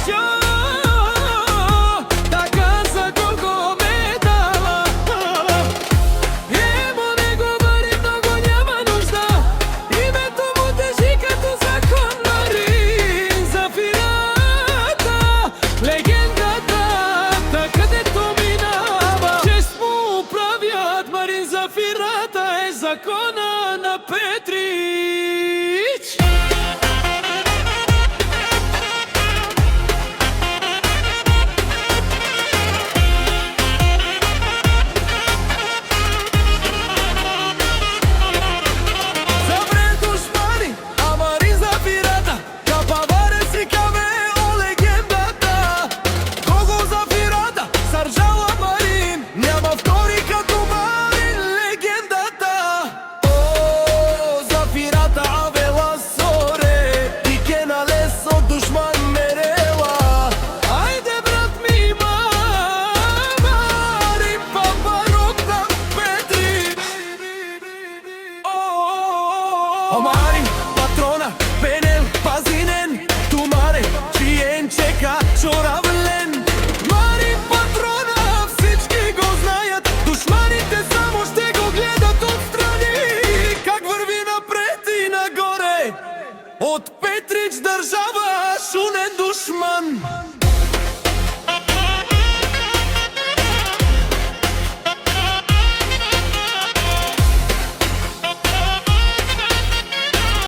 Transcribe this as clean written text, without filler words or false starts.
що така за кого ме дала. Емо не говори много, няма нужда. Името му тежи като закон на Рим. Зафирата, легендата, където минава, чест му правят Марин. Зафирата е закона на Петри.